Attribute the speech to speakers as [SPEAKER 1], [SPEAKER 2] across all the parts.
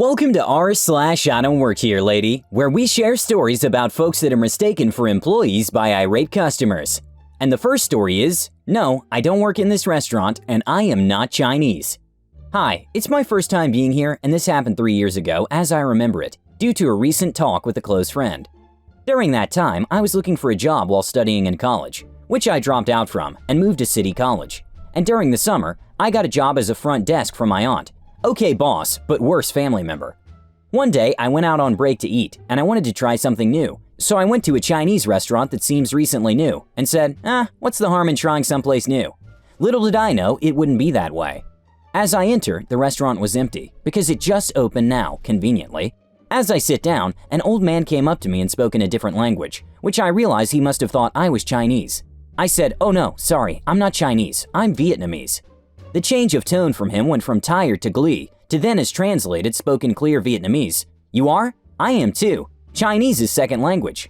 [SPEAKER 1] Welcome to r/IDontWorkHereLady, where we share stories about folks that are mistaken for employees by irate customers. And the first story is, no, I don't work in this restaurant and I am not Chinese. Hi, it's my first time being here and this happened 3 years ago as I remember it, due to a recent talk with a close friend. During that time, I was looking for a job while studying in college, which I dropped out from and moved to City College. And during the summer, I got a job as a front desk from my aunt. Okay boss, but worse family member. One day, I went out on break to eat, and I wanted to try something new. So I went to a Chinese restaurant that seems recently new, and said, what's the harm in trying someplace new? Little did I know it wouldn't be that way. As I enter, the restaurant was empty, because it just opened now, conveniently. As I sit down, an old man came up to me and spoke in a different language, which I realized he must have thought I was Chinese. I said, oh no, sorry, I'm not Chinese, I'm Vietnamese. The change of tone from him went from tired to glee, to then as translated spoken clear Vietnamese. You are? I am too. Chinese is second language.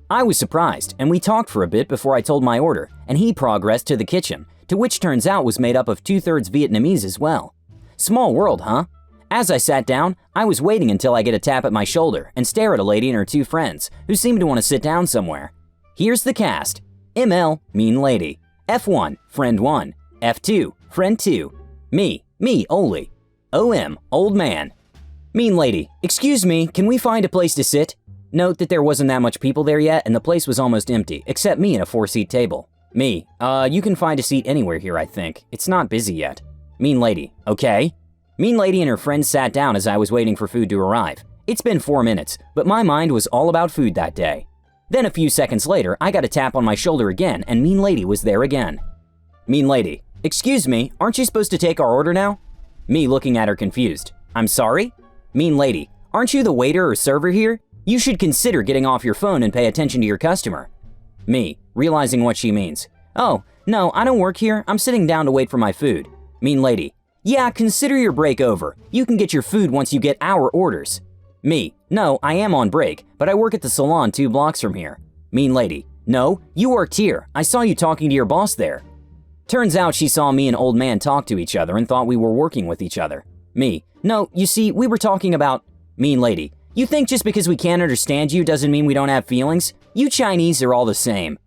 [SPEAKER 1] I was surprised, and we talked for a bit before I told my order, and he progressed to the kitchen, to which turns out was made up of 2/3 Vietnamese as well. Small world, huh? As I sat down, I was waiting until I get a tap at my shoulder and stare at a lady and her two friends, who seemed to want to sit down somewhere. Here's the cast. ML, mean lady. F1, friend 1. F2, friend 2. Me, Oli. OM, old man. Mean lady, excuse me, can we find a place to sit? Note that there wasn't that much people there yet and the place was almost empty, except me and a 4-seat table. Me, you can find a seat anywhere here I think. It's not busy yet. Mean lady, okay. Mean lady and her friends sat down as I was waiting for food to arrive. It's been 4 minutes, but my mind was all about food that day. Then a few seconds later, I got a tap on my shoulder again and mean lady was there again. Mean lady, excuse me, aren't you supposed to take our order now? Me looking at her confused. I'm sorry? Mean lady, aren't you the waiter or server here? You should consider getting off your phone and pay attention to your customer. Me, realizing what she means. Oh, no, I don't work here. I'm sitting down to wait for my food. Mean lady, yeah, consider your break over. You can get your food once you get our orders. Me, no, I am on break, but I work at the salon 2 blocks from here. Mean lady, no, you worked here. I saw you talking to your boss there. Turns out she saw me and old man talk to each other and thought we were working with each other. Me, no, you see, we were talking about… Mean lady, you think just because we can't understand you doesn't mean we don't have feelings? You Chinese are all the same.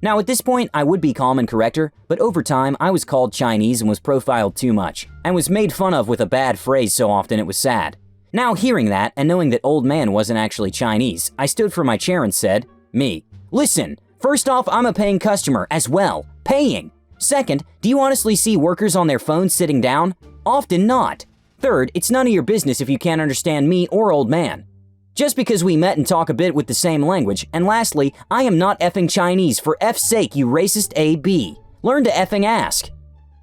[SPEAKER 1] Now at this point, I would be calm and correct her, but over time, I was called Chinese and was profiled too much, and was made fun of with a bad phrase so often it was sad. Now hearing that, and knowing that old man wasn't actually Chinese, I stood from my chair and said, me, listen, first off, I'm a paying customer as well, paying. Second, do you honestly see workers on their phones sitting down? Often not. Third, it's none of your business if you can't understand me or old man. Just because we met and talk a bit with the same language. And lastly, I am not effing Chinese, for F's sake, you racist AB. Learn to effing ask.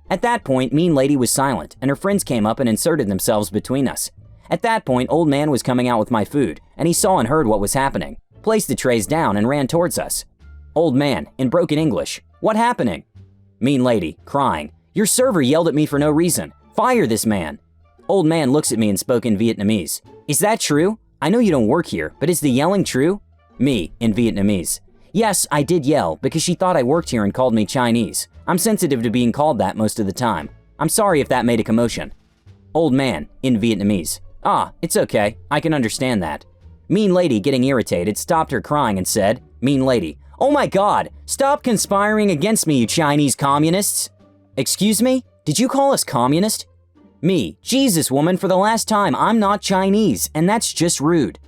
[SPEAKER 1] At that point, mean lady was silent, and her friends came up and inserted themselves between us. At that point, old man was coming out with my food, and he saw and heard what was happening, placed the trays down and ran towards us. Old man, in broken English, what happening? Mean lady, crying, your server yelled at me for no reason. Fire this man. Old man looks at me and spoke in Vietnamese. Is that true? I know you don't work here, but is the yelling true? Me, in Vietnamese. Yes, I did yell because she thought I worked here and called me Chinese. I'm sensitive to being called that most of the time. I'm sorry if that made a commotion. Old man, in Vietnamese. Ah, it's okay. I can understand that. Mean lady, getting irritated, stopped her crying and said, Mean lady, oh my god, stop conspiring against me, you Chinese communists. Excuse me? Did you call us communist? Me, Jesus woman, for the last time, I'm not Chinese, and that's just rude.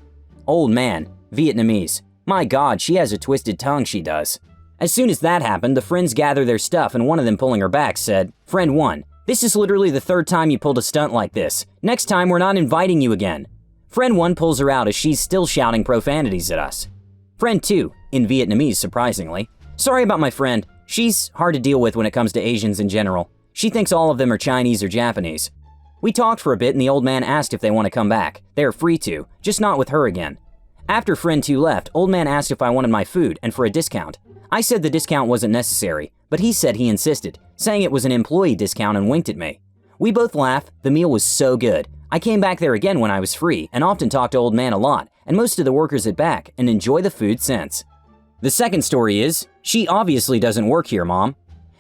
[SPEAKER 1] Old man, Vietnamese. My god, she has a twisted tongue, she does. As soon as that happened, the friends gathered their stuff and one of them pulling her back said, Friend 1, this is literally the 3rd time you pulled a stunt like this. Next time, we're not inviting you again. Friend 1 pulls her out as she's still shouting profanities at us. Friend 2, in Vietnamese surprisingly, sorry about my friend. She's hard to deal with when it comes to Asians in general. She thinks all of them are Chinese or Japanese. We talked for a bit and the old man asked if they want to come back. They are free to, just not with her again. After friend 2 left, old man asked if I wanted my food and for a discount. I said the discount wasn't necessary, but he said he insisted, saying it was an employee discount and winked at me. We both laughed. The meal was so good. I came back there again when I was free and often talked to old man a lot and most of the workers at back and enjoy the food since. The second story is, she obviously doesn't work here, Mom.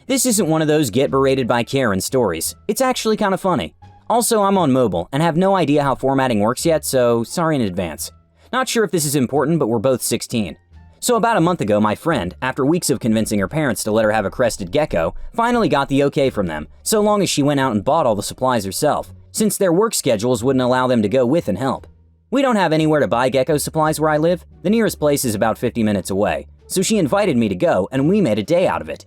[SPEAKER 1] This isn't one of those get berated by Karen stories. It's actually kind of funny. Also, I'm on mobile and have no idea how formatting works yet, so sorry in advance. Not sure if this is important, but we're both 16. So about a month ago, my friend, after weeks of convincing her parents to let her have a crested gecko, finally got the okay from them, so long as she went out and bought all the supplies herself, since their work schedules wouldn't allow them to go with and help. We don't have anywhere to buy gecko supplies where I live. The nearest place is about 50 minutes away, so she invited me to go and we made a day out of it.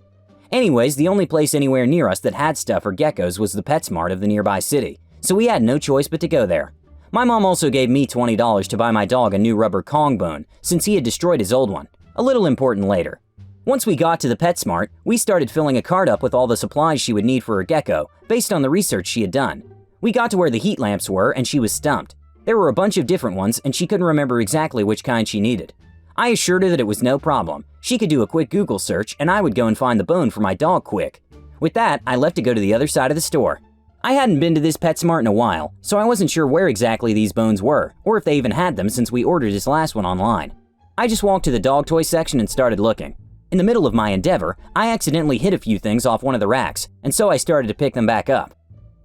[SPEAKER 1] Anyways, the only place anywhere near us that had stuff for geckos was the PetSmart of the nearby city, so we had no choice but to go there. My mom also gave me $20 to buy my dog a new rubber Kong bone, since he had destroyed his old one. A little important later. Once we got to the PetSmart, we started filling a cart up with all the supplies she would need for her gecko, based on the research she had done. We got to where the heat lamps were and she was stumped. There were a bunch of different ones and she couldn't remember exactly which kind she needed. I assured her that it was no problem. She could do a quick Google search and I would go and find the bone for my dog quick. With that, I left to go to the other side of the store. I hadn't been to this PetSmart in a while, so I wasn't sure where exactly these bones were, or if they even had them since we ordered this last one online. I just walked to the dog toy section and started looking. In the middle of my endeavor, I accidentally hit a few things off one of the racks, and so I started to pick them back up.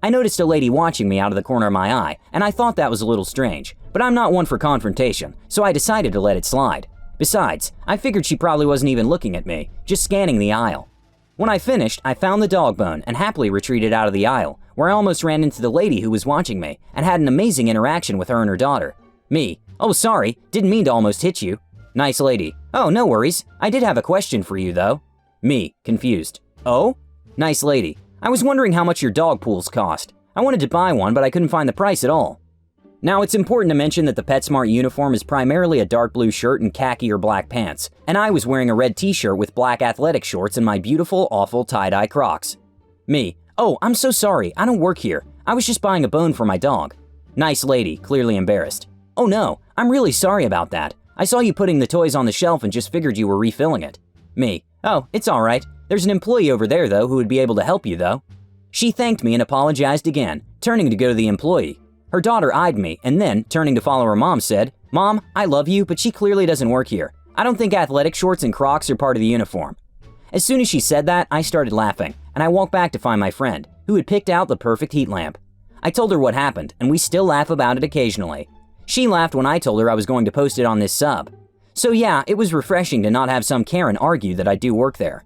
[SPEAKER 1] I noticed a lady watching me out of the corner of my eye, and I thought that was a little strange, but I'm not one for confrontation, so I decided to let it slide. Besides, I figured she probably wasn't even looking at me, just scanning the aisle. When I finished, I found the dog bone and happily retreated out of the aisle, where I almost ran into the lady who was watching me and had an amazing interaction with her and her daughter. Me, "Oh, sorry, didn't mean to almost hit you." Nice lady, "Oh, no worries, I did have a question for you though." Me, confused, "Oh?" Nice lady, "I was wondering how much your dog pools cost. I wanted to buy one, but I couldn't find the price at all." Now, it's important to mention that the PetSmart uniform is primarily a dark blue shirt and khaki or black pants, and I was wearing a red t-shirt with black athletic shorts and my beautiful, awful tie-dye Crocs. Me, "Oh, I'm so sorry, I don't work here. I was just buying a bone for my dog." Nice lady, clearly embarrassed, "Oh no, I'm really sorry about that. I saw you putting the toys on the shelf and just figured you were refilling it." Me, "Oh, it's alright. There's an employee over there though who would be able to help you though." She thanked me and apologized again, turning to go to the employee. Her daughter eyed me and then, turning to follow her mom, said, "Mom, I love you, but she clearly doesn't work here. I don't think athletic shorts and Crocs are part of the uniform." As soon as she said that, I started laughing, and I walked back to find my friend, who had picked out the perfect heat lamp. I told her what happened, and we still laugh about it occasionally. She laughed when I told her I was going to post it on this sub. So yeah, it was refreshing to not have some Karen argue that I do work there.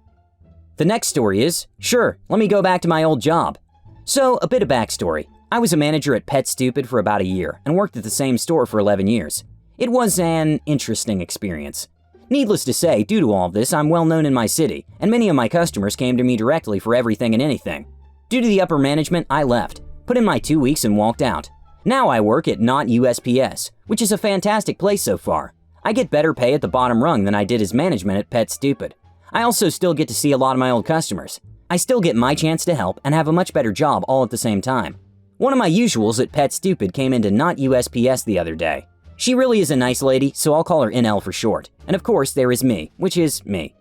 [SPEAKER 1] The next story is, sure, let me go back to my old job. So, a bit of backstory. I was a manager at Pet Stupid for about a year and worked at the same store for 11 years. It was an interesting experience. Needless to say, due to all of this, I'm well known in my city, and many of my customers came to me directly for everything and anything. Due to the upper management, I left, put in my 2 weeks and walked out. Now I work at Not USPS, which is a fantastic place so far. I get better pay at the bottom rung than I did as management at Pet Stupid. I also still get to see a lot of my old customers. I still get my chance to help and have a much better job all at the same time. One of my usuals at Pet Stupid came into Not USPS the other day. She really is a nice lady, so I'll call her NL for short. And of course, there is me, which is me.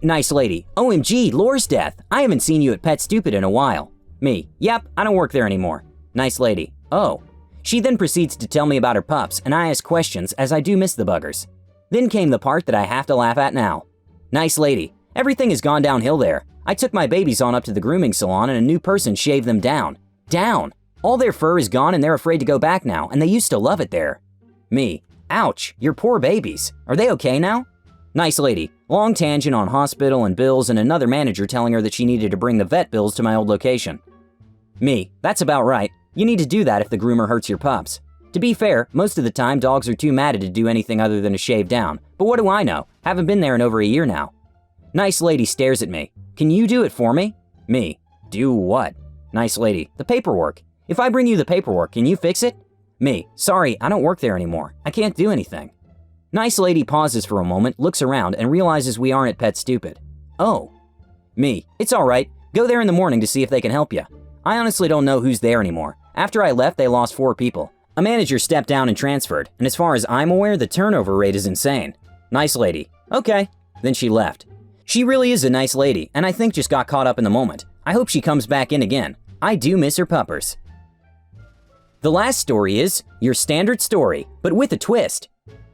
[SPEAKER 1] Nice lady, OMG, Lore's death. I haven't seen you at Pet Stupid in a while. Me, yep, I don't work there anymore. Nice lady, oh. She then proceeds to tell me about her pups, and I ask questions as I do miss the buggers. Then came the part that I have to laugh at now. Nice lady, everything has gone downhill there. I took my babies on up to the grooming salon and a new person shaved them down. Down! All their fur is gone and they're afraid to go back now, and they used to love it there. Me, ouch, your poor babies. Are they okay now? Nice lady, long tangent on hospital and bills and another manager telling her that she needed to bring the vet bills to my old location. Me, that's about right. You need to do that if the groomer hurts your pups. To be fair, most of the time dogs are too mad to do anything other than to shave down, but what do I know? Haven't been there in over a year now. Nice lady stares at me. Can you do it for me? Me, do what? Nice lady, the paperwork. If I bring you the paperwork, can you fix it? Me, sorry, I don't work there anymore. I can't do anything. Nice lady pauses for a moment, looks around, and realizes we aren't at Pet Stupid. Oh. Me, it's alright. Go there in the morning to see if they can help you. I honestly don't know who's there anymore. After I left, they lost 4 people. A manager stepped down and transferred, and as far as I'm aware, the turnover rate is insane. Nice lady, okay. Then she left. She really is a nice lady, and I think just got caught up in the moment. I hope she comes back in again. I do miss her puppers. The last story is your standard story, but with a twist.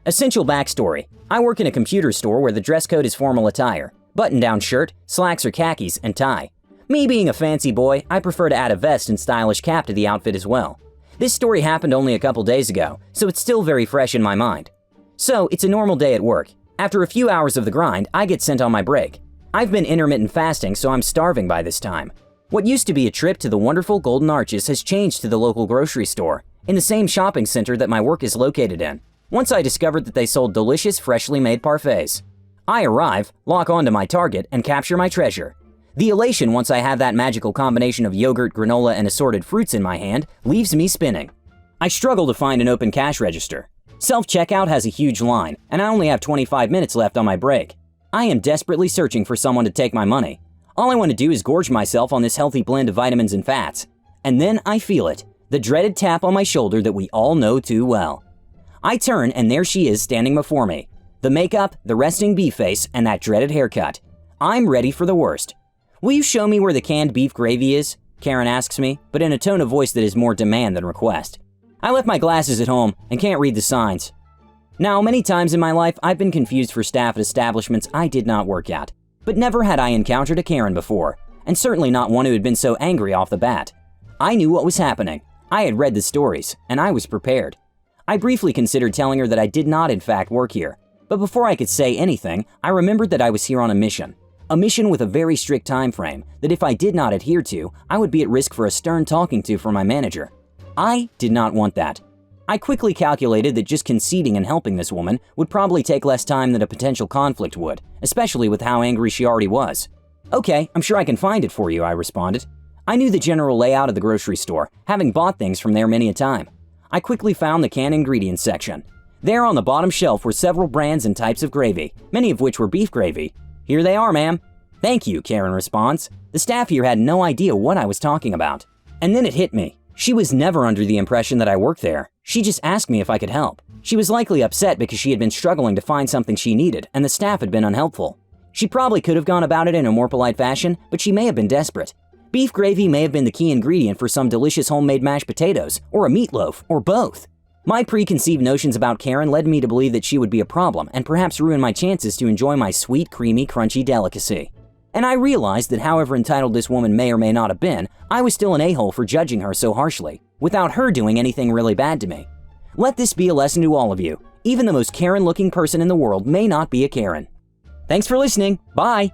[SPEAKER 1] Essential backstory. I work in a computer store where the dress code is formal attire, button-down shirt, slacks or khakis, and tie. Me being a fancy boy, I prefer to add a vest and stylish cap to the outfit as well. This story happened only a couple days ago, so it's still very fresh in my mind. So, it's a normal day at work. After a few hours of the grind, I get sent on my break. I've been intermittent fasting, so I'm starving by this time. What used to be a trip to the wonderful Golden Arches has changed to the local grocery store, in the same shopping center that my work is located in, once I discovered that they sold delicious, freshly made parfaits. I arrive, lock onto my target, and capture my treasure. The elation once I have that magical combination of yogurt, granola, and assorted fruits in my hand leaves me spinning. I struggle to find an open cash register. Self-checkout has a huge line, and I only have 25 minutes left on my break. I am desperately searching for someone to take my money. All I want to do is gorge myself on this healthy blend of vitamins and fats. And then I feel it, the dreaded tap on my shoulder that we all know too well. I turn and there she is standing before me. The makeup, the resting beef face, and that dreaded haircut. I'm ready for the worst. "Will you show me where the canned beef gravy is?" Karen asks me, but in a tone of voice that is more demand than request. I left my glasses at home and can't read the signs. Now, many times in my life, I've been confused for staff at establishments I did not work at. But never had I encountered a Karen before, and certainly not one who had been so angry off the bat. I knew what was happening. I had read the stories, and I was prepared. I briefly considered telling her that I did not in fact work here, but before I could say anything, I remembered that I was here on a mission. A mission with a very strict time frame that if I did not adhere to, I would be at risk for a stern talking to from my manager. I did not want that. I quickly calculated that just conceding and helping this woman would probably take less time than a potential conflict would, especially with how angry she already was. "Okay, I'm sure I can find it for you," I responded. I knew the general layout of the grocery store, having bought things from there many a time. I quickly found the canned ingredients section. There on the bottom shelf were several brands and types of gravy, many of which were beef gravy. "Here they are, ma'am." "Thank you," Karen responds. The staff here had no idea what I was talking about. And then it hit me. She was never under the impression that I worked there. She just asked me if I could help. She was likely upset because she had been struggling to find something she needed and the staff had been unhelpful. She probably could have gone about it in a more polite fashion, but she may have been desperate. Beef gravy may have been the key ingredient for some delicious homemade mashed potatoes, or a meatloaf, or both. My preconceived notions about Karen led me to believe that she would be a problem and perhaps ruin my chances to enjoy my sweet, creamy, crunchy delicacy. And I realized that however entitled this woman may or may not have been, I was still an a-hole for judging her so harshly, without her doing anything really bad to me. Let this be a lesson to all of you. Even the most Karen-looking person in the world may not be a Karen. Thanks for listening. Bye!